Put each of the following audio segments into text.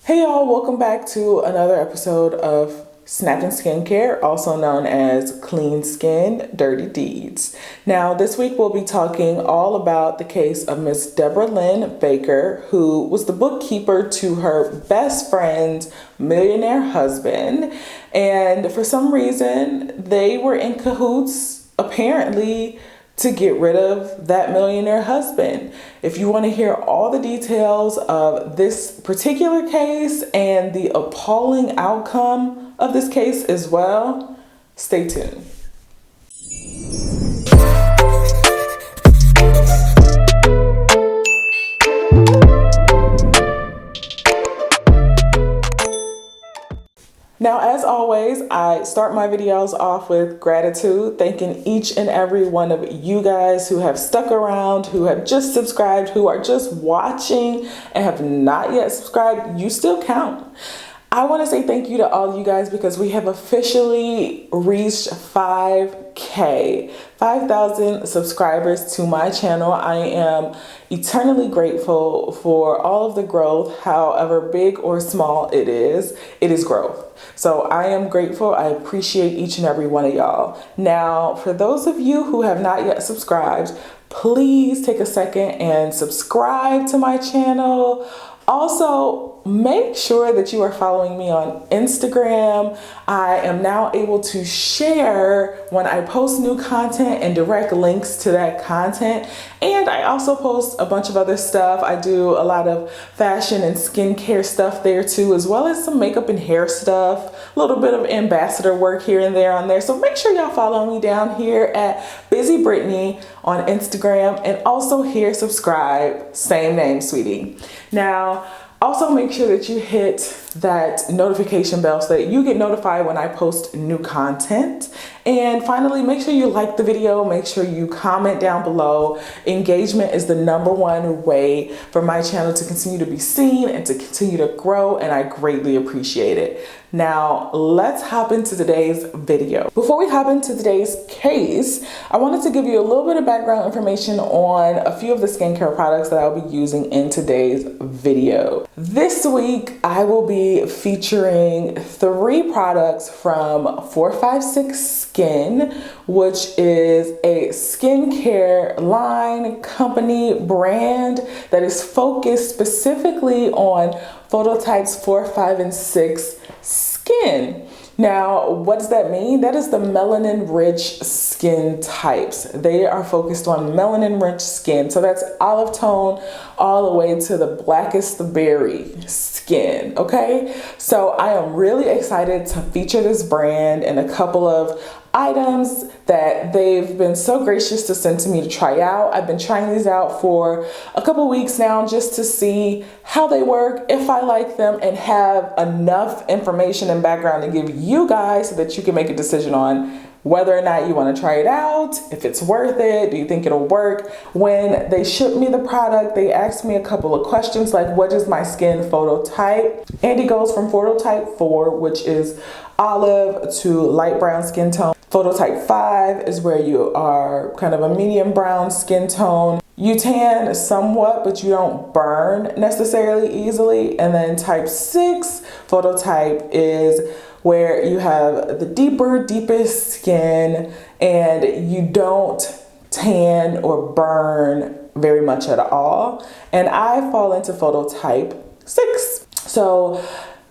Hey y'all, welcome back to another episode of Snapped and Skincare, also known as Clean Skin, Dirty Deeds. Now, this week we'll be talking all about the case of Miss Debra Lynn Baker, who was the bookkeeper to her best friend's millionaire husband. And for some reason, they were in cahoots, apparently, to get rid of that millionaire husband. If you want to hear all the details of this particular case and the appalling outcome of this case as well, stay tuned. Now, as always, I start my videos off with gratitude, thanking each and every one of you guys who have stuck around, who have just subscribed, who are just watching and have not yet subscribed. You still count. I want to say thank you to all of you guys because we have officially reached 5,000 subscribers to my channel. I am eternally grateful for all of the growth, however big or small it is growth. So I am grateful. I appreciate each and every one of y'all. Now, for those of you who have not yet subscribed, please take a second and subscribe to my channel. Also, make sure that you are following me on Instagram. I am now able to share when I post new content and direct links to that content. And I also post a bunch of other stuff. I do a lot of fashion and skincare stuff there too, as well as some makeup and hair stuff, a little bit of ambassador work here and there on there. So make sure y'all follow me down here at Bizzie Brittany on Instagram, and also here subscribe, same name, sweetie. Now, also make sure that you hit that notification bell so that you get notified when I post new content. And finally, make sure you like the video, make sure you comment down below. Engagement is the #1 way for my channel to continue to be seen and to continue to grow, and I greatly appreciate it. Now, let's hop into today's video. Before we hop into today's case, I wanted to give you a little bit of background information on a few of the skincare products that I'll be using in today's video. This week, I will be featuring 3 products from 456 Skin, which is a skincare line, company, brand that is focused specifically on phototypes 4, 5, and 6 skin. Now, what does that mean? That is the melanin rich skin types. They are focused on melanin rich skin. So that's olive tone all the way to the blackest berry skin, okay? So I am really excited to feature this brand and a couple of items that they've been so gracious to send to me to try out. I've been trying these out for a couple weeks now just to see how they work, if I like them, and have enough information and background to give you guys so that you can make a decision on whether or not you want to try it out, if it's worth it, do you think it'll work. When they shipped me the product, they asked me a couple of questions like, what is my skin phototype? And it goes from phototype 4, which is olive, to light brown skin tone. Phototype 5 is where you are kind of a medium brown skin tone. You tan somewhat, but you don't burn necessarily easily. And then type 6 phototype is where you have the deepest skin and you don't tan or burn very much at all. And I fall into phototype 6. So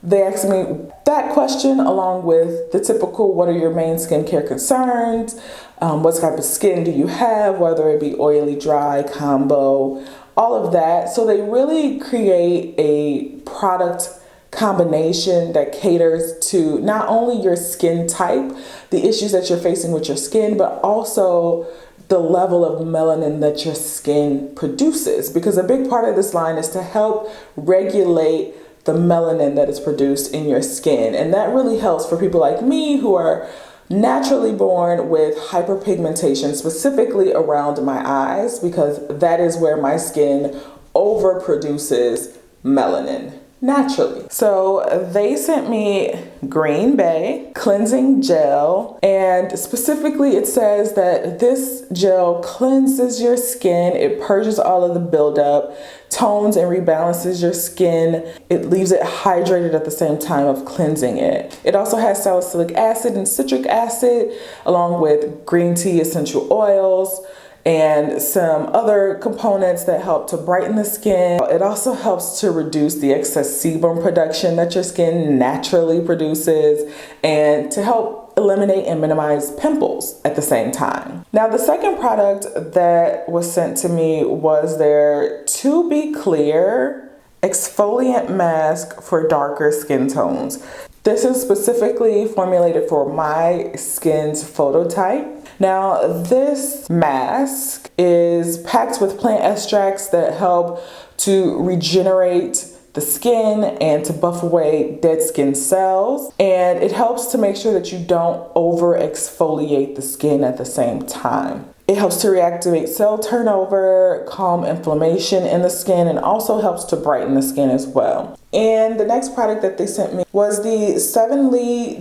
they asked me that question along with the typical, what are your main skincare concerns? What type of skin do you have? Whether it be oily, dry, combo, all of that. So they really create a product combination that caters to not only your skin type, the issues that you're facing with your skin, but also the level of melanin that your skin produces. Because a big part of this line is to help regulate the melanin that is produced in your skin. And that really helps for people like me who are naturally born with hyperpigmentation, specifically around my eyes, because that is where my skin overproduces melanin. naturally. So they sent me Green Bay cleansing gel, and specifically it says that this gel cleanses your skin, it purges all of the buildup, tones and rebalances your skin, it leaves it hydrated at the same time of cleansing it. It also has salicylic acid and citric acid along with green tea essential oils and some other components that help to brighten the skin. It also helps to reduce the excess sebum production that your skin naturally produces and to help eliminate and minimize pimples at the same time. Now, the second product that was sent to me was their To Be Clear exfoliant mask for darker skin tones. This is specifically formulated for my skin's phototype. Now, this mask is packed with plant extracts that help to regenerate the skin and to buff away dead skin cells. And it helps to make sure that you don't over exfoliate the skin at the same time. It helps to reactivate cell turnover, calm inflammation in the skin, and also helps to brighten the skin as well. And the next product that they sent me was the 7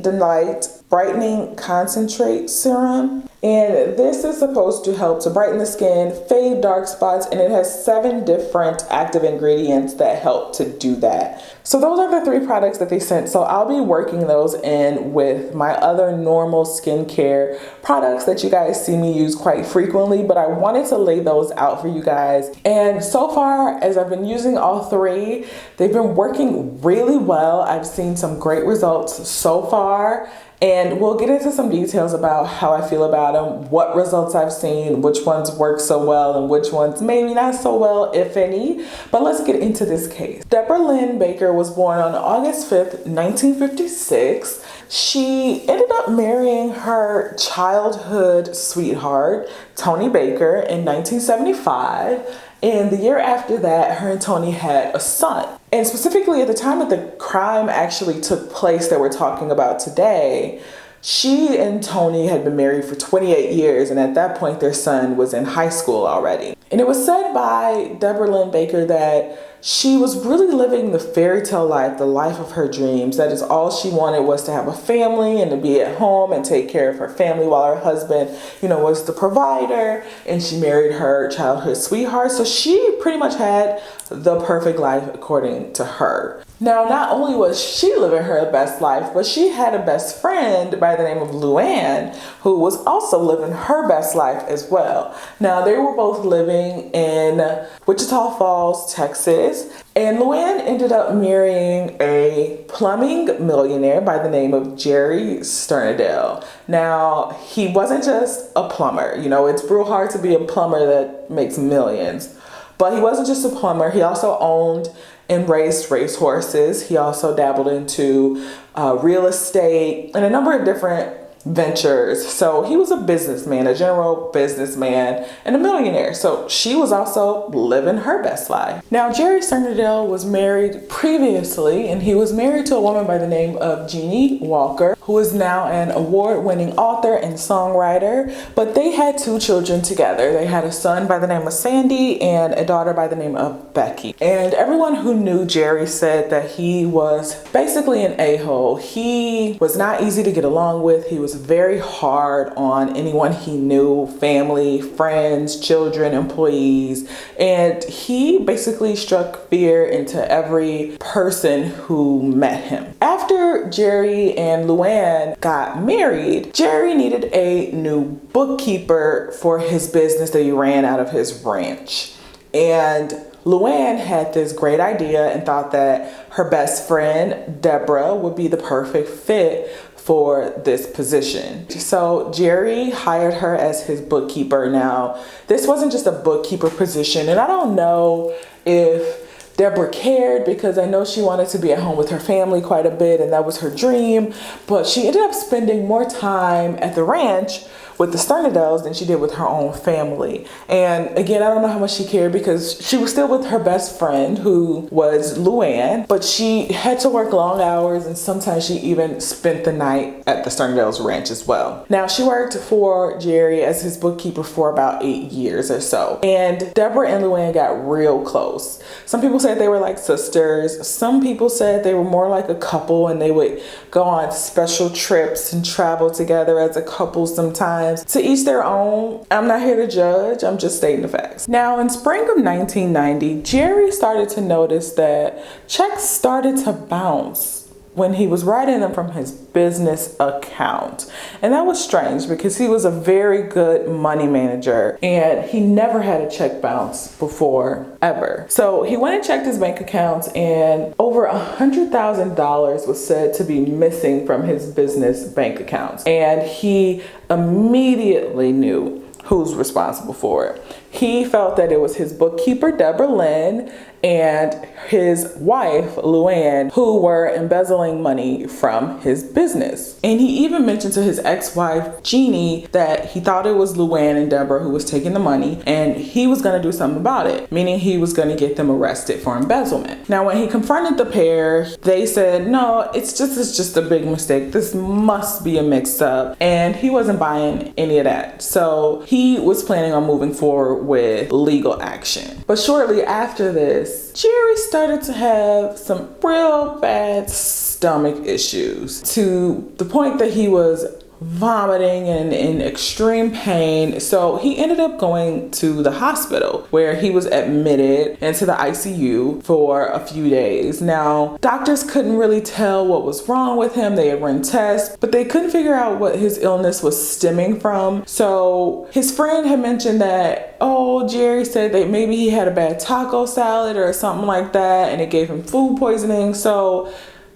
Delight Brightening Concentrate Serum. And this is supposed to help to brighten the skin, fade dark spots, and it has 7 different active ingredients that help to do that. So those are the 3 products that they sent. So I'll be working those in with my other normal skincare products that you guys see me use quite frequently, but I wanted to lay those out for you guys. And so far, as I've been using all 3, they've been working really well. I've seen some great results so far. And we'll get into some details about how I feel about them, what results I've seen, which ones work so well and which ones maybe not so well, if any. But let's get into this case. Debra Lynn Baker was born on August 5th, 1956. She ended up marrying her childhood sweetheart, Tony Baker, in 1975. And the year after that, her and Tony had a son. And specifically at the time that the crime actually took place that we're talking about today, she and Tony had been married for 28 years, and at that point their son was in high school already. And it was said by Debra Lynn Baker that she was really living the fairy tale life, the life of her dreams. That is all she wanted, was to have a family and to be at home and take care of her family while her husband, was the provider, and she married her childhood sweetheart. So she pretty much had the perfect life according to her. Now, not only was she living her best life, but she had a best friend by the name of Luann, who was also living her best life as well. Now, they were both living in Wichita Falls, Texas, and Luann ended up marrying a plumbing millionaire by the name of Jerry Cernadale. Now, he wasn't just a plumber. It's real hard to be a plumber that makes millions. But he wasn't just a plumber. He also owned and raced racehorses. He also dabbled into real estate and a number of different ventures. So he was a businessman, a general businessman, and a millionaire. So she was also living her best life. Now, Jerry Cernadale was married previously, and he was married to a woman by the name of Jeannie Walker, who is now an award-winning author and songwriter. But they had 2 children together. They had a son by the name of Sandy and a daughter by the name of Becky. And everyone who knew Jerry said that he was basically an a-hole. He was not easy to get along with. He was very hard on anyone he knew, family, friends, children, employees, and he basically struck fear into every person who met him. After Jerry and Luann got married, Jerry needed a new bookkeeper for his business that he ran out of his ranch. And Luann had this great idea and thought that her best friend, Deborah, would be the perfect fit for this position. So Jerry hired her as his bookkeeper. Now, this wasn't just a bookkeeper position, and I don't know if Deborah cared, because I know she wanted to be at home with her family quite a bit, and that was her dream, but she ended up spending more time at the ranch with the Sternadels than she did with her own family. And again, I don't know how much she cared because she was still with her best friend, who was Luann, but she had to work long hours, and sometimes she even spent the night at the Sternadels ranch as well. Now, she worked for Jerry as his bookkeeper for about 8 years or so. And Deborah and Luann got real close. Some people said they were like sisters. Some people said they were more like a couple, and they would go on special trips and travel together as a couple sometimes. To each their own. I'm not here to judge. I'm just stating the facts. Now, in spring of 1990, Jerry started to notice that checks started to bounce when he was writing them from his business account. And that was strange because he was a very good money manager and he never had a check bounce before, ever. So he went and checked his bank accounts, and over $100,000 was said to be missing from his business bank accounts. And he immediately knew who's responsible for it. He felt that it was his bookkeeper, Debra Lynn, and his wife, Luann, who were embezzling money from his business. And he even mentioned to his ex-wife, Jeannie, that he thought it was Luann and Deborah who was taking the money, and he was gonna do something about it, meaning he was gonna get them arrested for embezzlement. Now, when he confronted the pair, they said, no, it's just a big mistake. This must be a mix-up. And he wasn't buying any of that. So he was planning on moving forward with legal action. But shortly after this, Jerry started to have some real bad stomach issues, to the point that he was vomiting and in extreme pain. So he ended up going to the hospital, where he was admitted into the ICU for a few days. Now, doctors couldn't really tell what was wrong with him. They had run tests, but they couldn't figure out what his illness was stemming from. So his friend had mentioned that, oh, Jerry said that maybe he had a bad taco salad or something like that, and it gave him food poisoning. So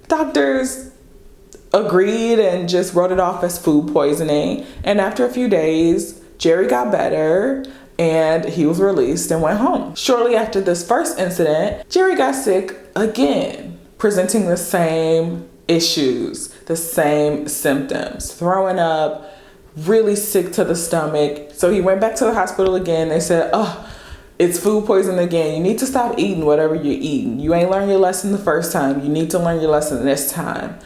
doctors agreed and just wrote it off as food poisoning. And after a few days, Jerry got better and he was released and went home. Shortly after this first incident, Jerry got sick again, presenting the same issues, the same symptoms, throwing up, really sick to the stomach. So he went back to the hospital again. They said, oh, it's food poisoning again. You need to stop eating whatever you're eating. You ain't learned your lesson the first time. You need to learn your lesson this time.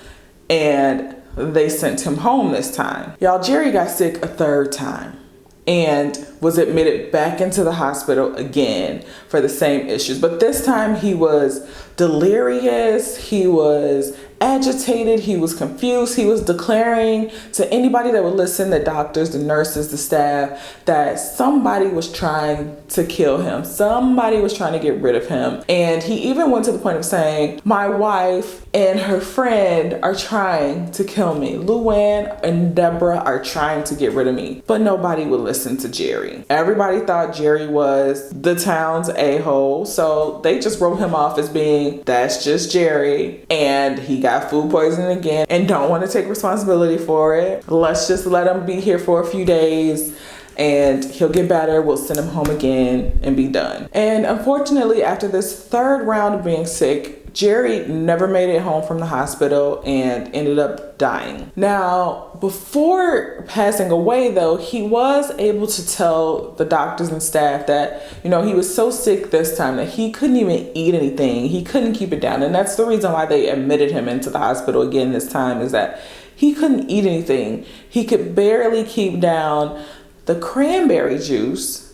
And they sent him home this time. Y'all, Jerry got sick a third time and was admitted back into the hospital again for the same issues. But this time he was delirious, he was agitated, he was confused, he was declaring to anybody that would listen, the doctors, the nurses, the staff, that somebody was trying to kill him. Somebody was trying to get rid of him. And he even went to the point of saying, my wife and her friend are trying to kill me. Luann and Deborah are trying to get rid of me. But nobody would listen to Jerry. Everybody thought Jerry was the town's a-hole, so they just wrote him off as being, that's just Jerry, and he got food poisoning again and don't want to take responsibility for it. Let's just let him be here for a few days and he'll get better. We'll send him home again and be done. And unfortunately, after this third round of being sick, Jerry never made it home from the hospital and ended up dying. Now, before passing away though, he was able to tell the doctors and staff that, you know, he was so sick this time that he couldn't even eat anything. He couldn't keep it down. And that's the reason why they admitted him into the hospital again this time, is that he couldn't eat anything. He could barely keep down the cranberry juice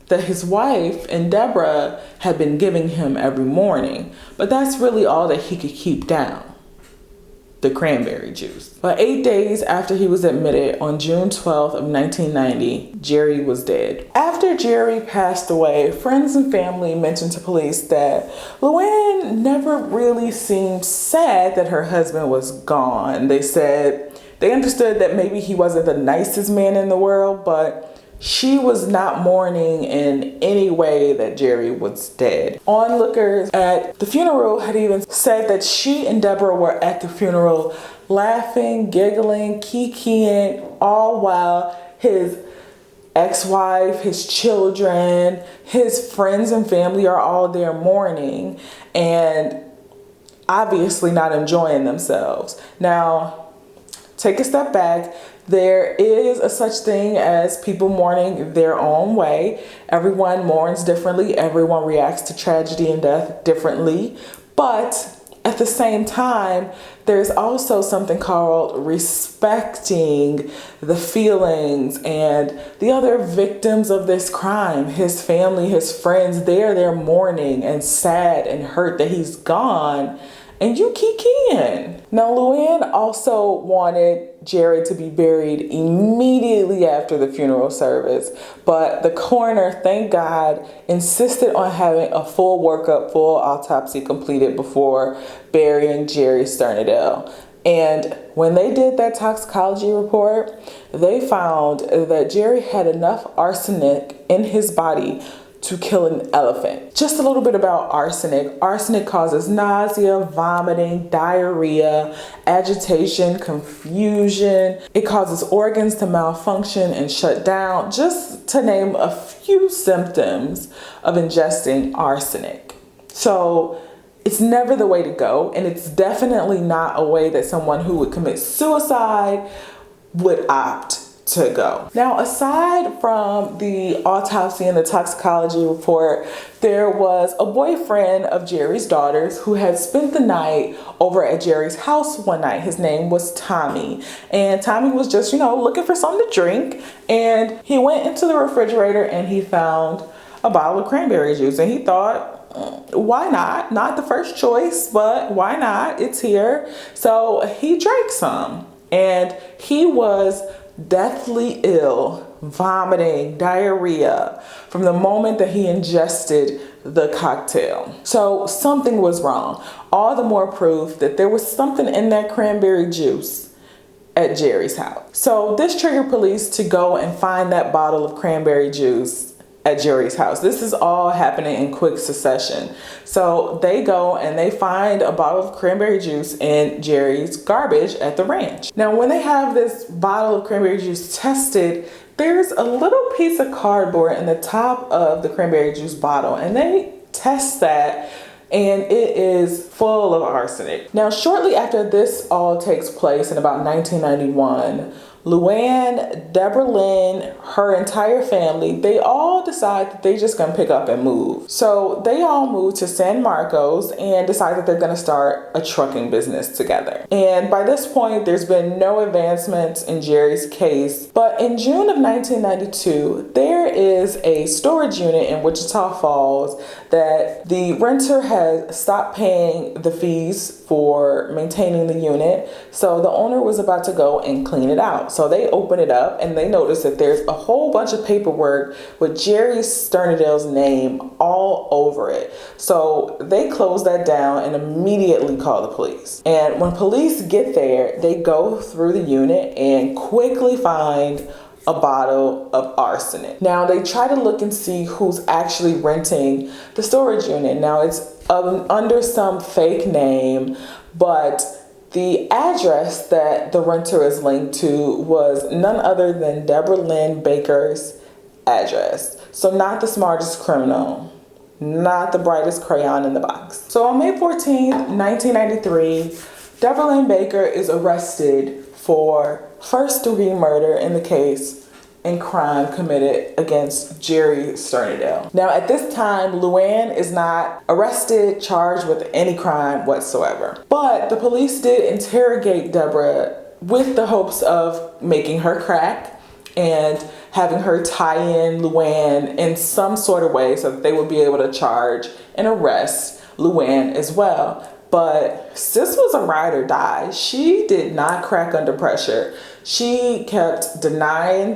that his wife and Deborah had been giving him every morning. But that's really all that he could keep down, the cranberry juice. But 8 days after he was admitted, on June 12th of 1990, Jerry was dead. After Jerry passed away, friends and family mentioned to police that Luann never really seemed sad that her husband was gone. They said they understood that maybe he wasn't the nicest man in the world, but she was not mourning in any way that Jerry was dead. Onlookers at the funeral had even said that she and Deborah were at the funeral laughing, giggling, kikiing, all while his ex-wife, his children, his friends and family are all there mourning and obviously not enjoying themselves. Now, take a step back. There is a such thing as people mourning their own way. Everyone mourns differently. Everyone reacts to tragedy and death differently. But at the same time, there's also something called respecting the feelings and the other victims of this crime. His family, his friends, they're mourning and sad and hurt that he's gone. And you keep keying. Now, Luann also wanted Jerry to be buried immediately after the funeral service, but the coroner, thank God, insisted on having a full workup, full autopsy completed before burying Jerry Sternadel. And when they did that toxicology report, they found that Jerry had enough arsenic in his body to kill an elephant. Just a little bit about arsenic. Arsenic causes nausea, vomiting, diarrhea, agitation, confusion. It causes organs to malfunction and shut down, just to name a few symptoms of ingesting arsenic. So it's never the way to go, and it's definitely not a way that someone who would commit suicide would opt to go. Now, aside from the autopsy and the toxicology report, there was a boyfriend of Jerry's daughters who had spent the night over at Jerry's house one night. His name was Tommy. And Tommy was just, looking for something to drink. And he went into the refrigerator and he found a bottle of cranberry juice. And he thought, why not? Not the first choice, but why not? It's here. So he drank some. And he was deathly ill, vomiting, diarrhea from the moment that he ingested the cocktail. So something was wrong. All the more proof that there was something in that cranberry juice at Jerry's house. So this triggered police to go and find that bottle of cranberry juice at Jerry's house. This is all happening in quick succession. So they go and they find a bottle of cranberry juice in Jerry's garbage at the ranch. Now, when they have this bottle of cranberry juice tested, there's a little piece of cardboard in the top of the cranberry juice bottle, and they test that, and it is full of arsenic. Now, shortly after this all takes place in about 1991, Luann, Debra Lynn, her entire family, they all decide that they just gonna pick up and move. So they all move to San Marcos and decide that they're gonna start a trucking business together. And by this point, there's been no advancements in Jerry's case. But in June of 1992, there is a storage unit in Wichita Falls that the renter has stopped paying the fees for maintaining the unit. So the owner was about to go and clean it out. So they open it up and they notice that there's a whole bunch of paperwork with Jerry Cernadale's name all over it. So they close that down and immediately call the police. And when police get there, they go through the unit and quickly find a bottle of arsenic. Now they try to look and see who's actually renting the storage unit. Now it's under some fake name, but the address that the renter is linked to was none other than Debra Lynn Baker's address. So not the smartest criminal, not the brightest crayon in the box. So on May 14th, 1993, Debra Lynn Baker is arrested for first-degree murder in the case and crime committed against Jerry Cernadale. Now, at this time, Luann is not arrested, charged with any crime whatsoever. But the police did interrogate Deborah with the hopes of making her crack and having her tie in Luann in some sort of way so that they would be able to charge and arrest Luann as well. But sis was a ride or die. She did not crack under pressure. She kept denying.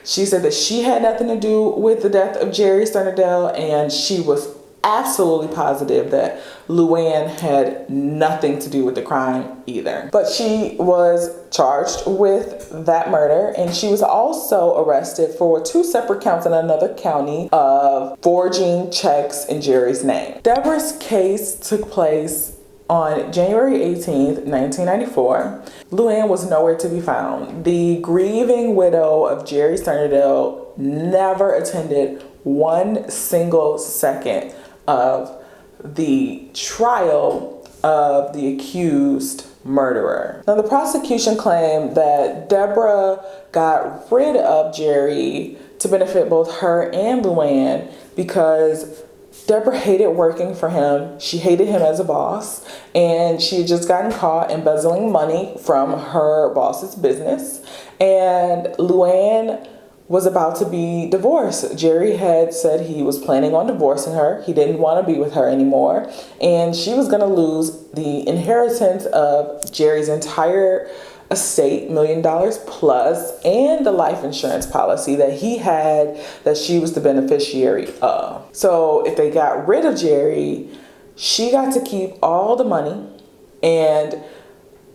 She said that she had nothing to do with the death of Jerry Cernadale, and she was absolutely positive that Luann had nothing to do with the crime either. But she was charged with that murder, and she was also arrested for 2 separate counts in another county of forging checks in Jerry's name. Deborah's case took place on January 18th, 1994. Luann was nowhere to be found. The grieving widow of Jerry Cernadale never attended one single second of the trial of the accused murderer. Now, the prosecution claimed that Deborah got rid of Jerry to benefit both her and Luann because Deborah hated working for him. She hated him as a boss, and she had just gotten caught embezzling money from her boss's business. And Luann was about to be divorced. Jerry had said he was planning on divorcing her. He didn't want to be with her anymore. And she was going to lose the inheritance of Jerry's entire estate, $1 million plus, and the life insurance policy that he had that she was the beneficiary of. So if they got rid of Jerry, she got to keep all the money, and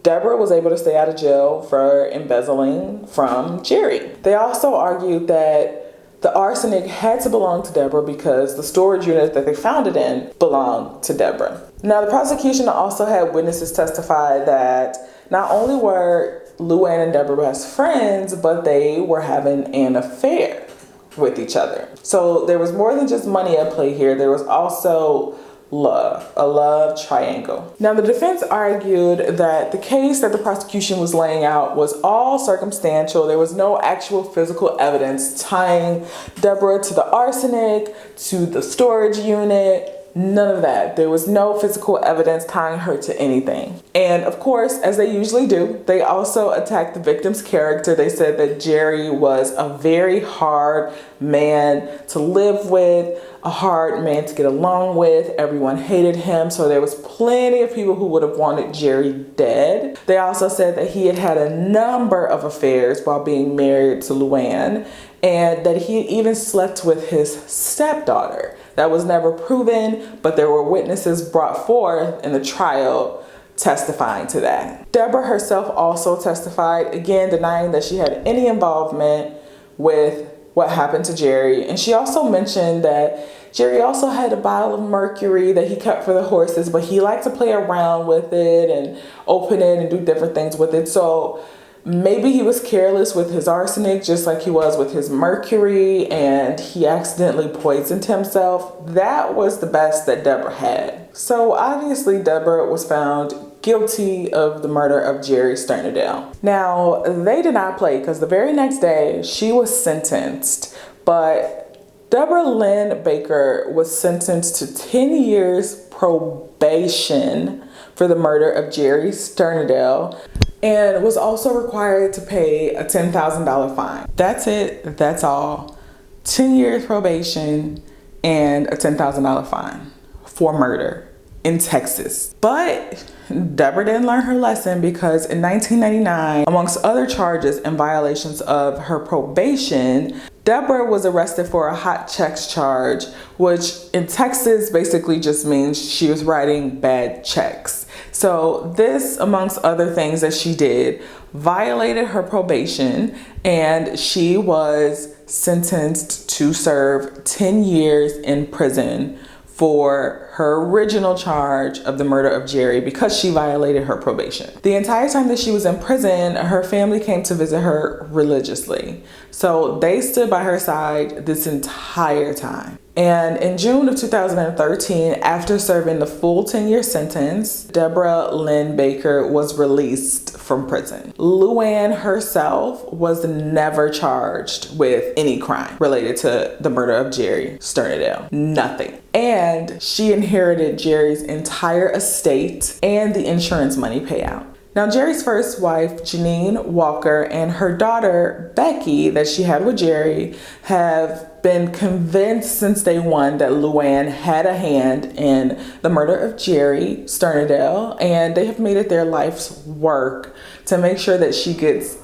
Deborah was able to stay out of jail for embezzling from Jerry. They also argued that the arsenic had to belong to Deborah because the storage unit that they found it in belonged to Deborah. Now, the prosecution also had witnesses testify that not only were Luann and Deborah best friends, but they were having an affair with each other. So there was more than just money at play here. There was also love, a love triangle. Now, the defense argued that the case that the prosecution was laying out was all circumstantial. There was no actual physical evidence tying Deborah to the arsenic, to the storage unit, none of that. There was no physical evidence tying her to anything. And of course, as they usually do, they also attacked the victim's character. They said that Jerry was a very hard man to live with, a hard man to get along with. Everyone hated him, so there was plenty of people who would have wanted Jerry dead. They also said that he had had a number of affairs while being married to Luann, and that he even slept with his stepdaughter. That was never proven, but there were witnesses brought forth in the trial testifying to that. Deborah herself also testified, again denying that she had any involvement with what happened to Jerry. And she also mentioned that Jerry also had a bottle of mercury that he kept for the horses, but he liked to play around with it and open it and do different things with it. So maybe he was careless with his arsenic, just like he was with his mercury, and he accidentally poisoned himself. That was the best that Deborah had. So obviously Deborah was found guilty of the murder of Jerry Sternadale. Now, they did not play because the very next day she was sentenced, but Debra Lynn Baker was sentenced to 10 years probation for the murder of Jerry Sternadale, and was also required to pay a $10,000 fine. That's it. That's all. 10 years probation and a $10,000 fine for murder in Texas. But Deborah didn't learn her lesson, because in 1999, amongst other charges and violations of her probation, Deborah was arrested for a hot checks charge, which in Texas basically just means she was writing bad checks. So this, amongst other things that she did, violated her probation, and she was sentenced to serve 10 years in prison for her original charge of the murder of Jerry, because she violated her probation. The entire time that she was in prison, her family came to visit her religiously. So they stood by her side this entire time. And in June of 2013, after serving the full 10-year sentence, Debra Lynn Baker was released from prison. Luann herself was never charged with any crime related to the murder of Jerry Sternadale. Nothing. And she inherited Jerry's entire estate and the insurance money payout. Now, Jerry's first wife, Janine Walker, and her daughter, Becky, that she had with Jerry, have been convinced since day one that Luann had a hand in the murder of Jerry Sternadale, and they have made it their life's work to make sure that she gets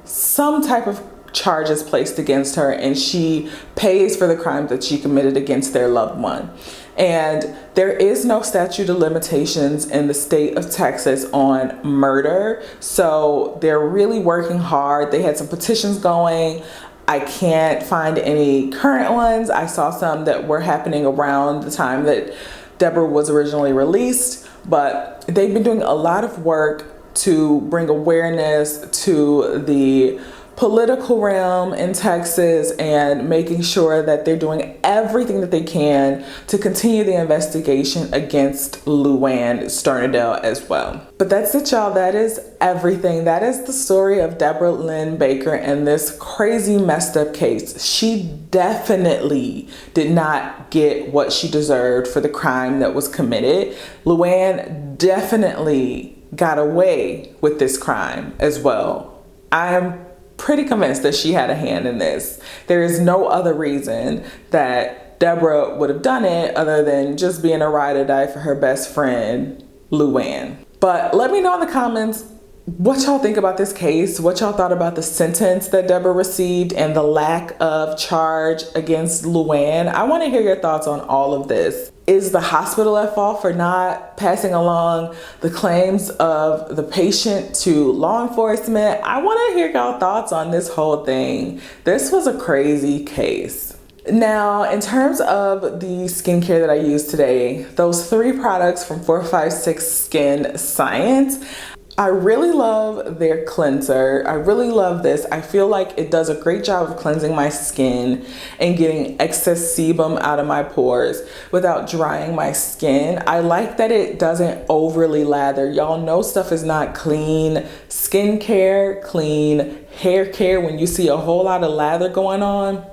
some type of charges placed against her, and she pays for the crimes that she committed against their loved one. And there is no statute of limitations in the state of Texas on murder, so they're really working hard. They had some petitions going. I can't find any current ones. I saw some that were happening around the time that Deborah was originally released, but they've been doing a lot of work to bring awareness to the political realm in Texas and making sure that they're doing everything that they can to continue the investigation against Ann Sternadel as well. But that's it, y'all. That is everything. That is the story of Debra Lynn Baker and this crazy messed up case. She definitely did not get what she deserved for the crime that was committed. Ann definitely got away with this crime as well. I am pretty convinced that she had a hand in this. There is no other reason that Deborah would have done it other than just being a ride or die for her best friend, Ann. But let me know in the comments what y'all think about this case, what y'all thought about the sentence that Deborah received and the lack of charge against Ann. I want to hear your thoughts on all of this. Is the hospital at fault for not passing along the claims of the patient to law enforcement? I want to hear y'all thoughts on this whole thing. This was a crazy case. Now, in terms of the skincare that I use today, those 3 products from 456 Skin Science, I really love their cleanser. I really love this. I feel like it does a great job of cleansing my skin and getting excess sebum out of my pores without drying my skin. I like that it doesn't overly lather. Y'all know stuff is not clean skincare, clean hair care when you see a whole lot of lather going on.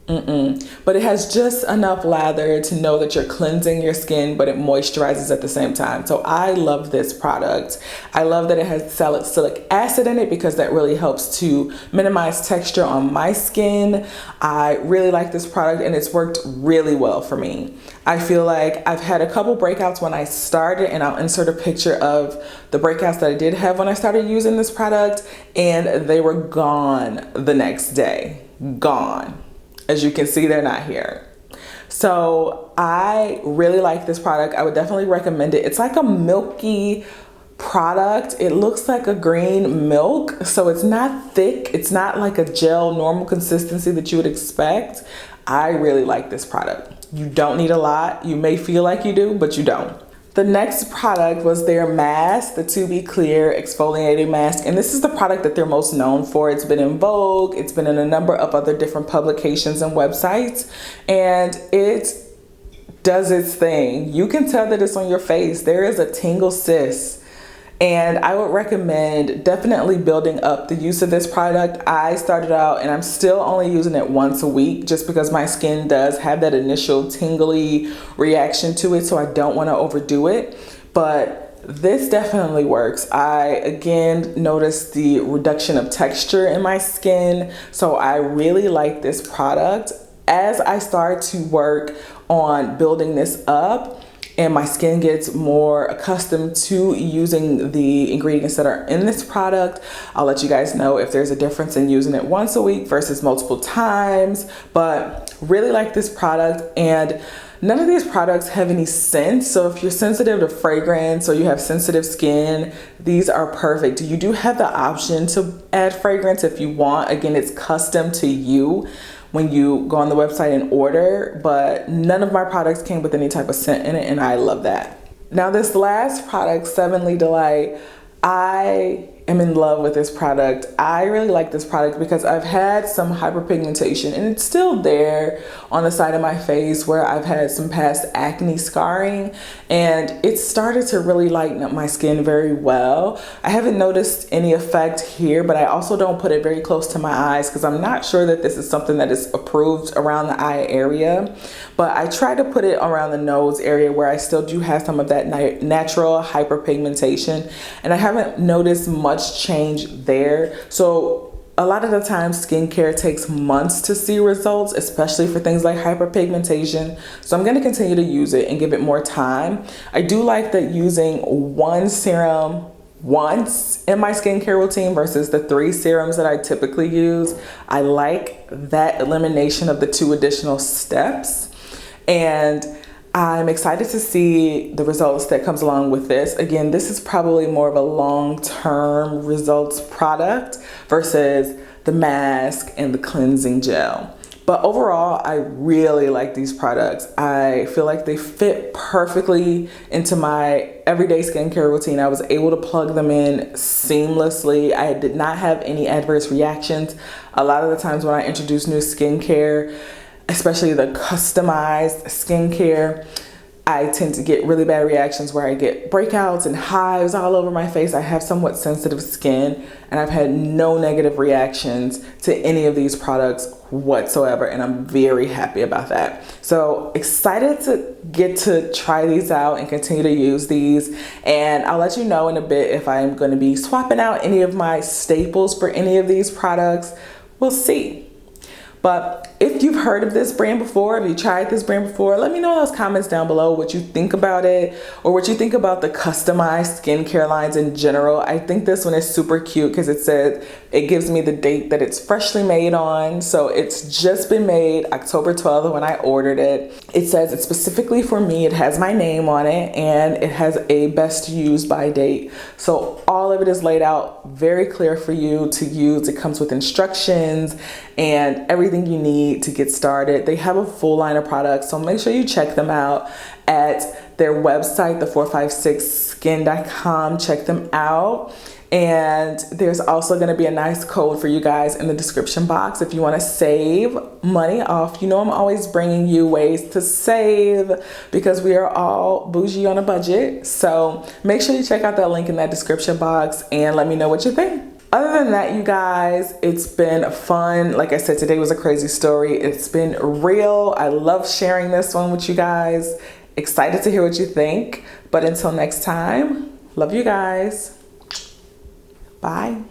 But it has just enough lather to know that you're cleansing your skin, but it moisturizes at the same time. So I love this product. I love that it has salicylic acid in it because that really helps to minimize texture on my skin. I really like this product and it's worked really well for me. I feel like I've had a couple breakouts when I started, and I'll insert a picture of the breakouts that I did have when I started using this product, and they were gone the next day. Gone. As you can see, they're not here. So I really like this product. I would definitely recommend it. It's like a milky product. It looks like a green milk. So it's not thick. It's not like a gel normal consistency that you would expect. I really like this product. You don't need a lot. You may feel like you do, but you don't. The next product was their mask, the To Be Clear Exfoliating Mask. And this is the product that they're most known for. It's been in Vogue. It's been in a number of other different publications and websites. And it does its thing. You can tell that it's on your face. There is a tingle cyst. And I would recommend definitely building up the use of this product. I started out and I'm still only using it once a week just because my skin does have that initial tingly reaction to it. So I don't want to overdo it. But this definitely works. I again noticed the reduction of texture in my skin. So I really like this product. As I start to work on building this up, and my skin gets more accustomed to using the ingredients that are in this product, I'll let you guys know if there's a difference in using it once a week versus multiple times. But really like this product, and none of these products have any scent. So if you're sensitive to fragrance or you have sensitive skin, these are perfect. You do have the option to add fragrance if you want. Again, it's custom to you when you go on the website and order, but none of my products came with any type of scent in it, and I love that. Now this last product, 7 Delight, I am in love with this product. I really like this product because I've had some hyperpigmentation, and it's still there on the side of my face where I've had some past acne scarring, and it started to really lighten up my skin very well. I haven't noticed any effect here, but I also don't put it very close to my eyes because I'm not sure that this is something that is approved around the eye area. But I try to put it around the nose area where I still do have some of that natural hyperpigmentation, and I haven't noticed much change there. So a lot of the time skincare takes months to see results, especially for things like hyperpigmentation. So I'm going to continue to use it and give it more time. I do like that using one serum once in my skincare routine versus the 3 serums that I typically use. I like that elimination of the 2 additional steps, and I'm excited to see the results that comes along with this. Again, this is probably more of a long-term results product versus the mask and the cleansing gel. But overall, I really like these products. I feel like they fit perfectly into my everyday skincare routine. I was able to plug them in seamlessly. I did not have any adverse reactions. A lot of the times when I introduce new skincare, especially the customized skincare, I tend to get really bad reactions where I get breakouts and hives all over my face. I have somewhat sensitive skin, and I've had no negative reactions to any of these products whatsoever, and I'm very happy about that. So excited to get to try these out and continue to use these, and I'll let you know in a bit if I'm going to be swapping out any of my staples for any of these products. We'll see. But if you've heard of this brand before, if you tried this brand before, let me know in those comments down below what you think about it, or what you think about the customized skincare lines in general. I think this one is super cute because it gives me the date that it's freshly made on. So it's just been made October 12th when I ordered it. It says it's specifically for me. It has my name on it, and it has a best use by date. So all of it is laid out very clear for you to use. It comes with instructions and everything you need to get started. They have a full line of products, so make sure you check them out at their website, the456skin.com. Check them out. And there's also going to be a nice code for you guys in the description box if you want to save money off. You know, I'm always bringing you ways to save because we are all bougie on a budget. So make sure you check out that link in that description box and let me know what you think. Other than that, you guys, it's been fun. Like I said, today was a crazy story. It's been real. I love sharing this one with you guys. Excited to hear what you think. But until next time, love you guys. Bye.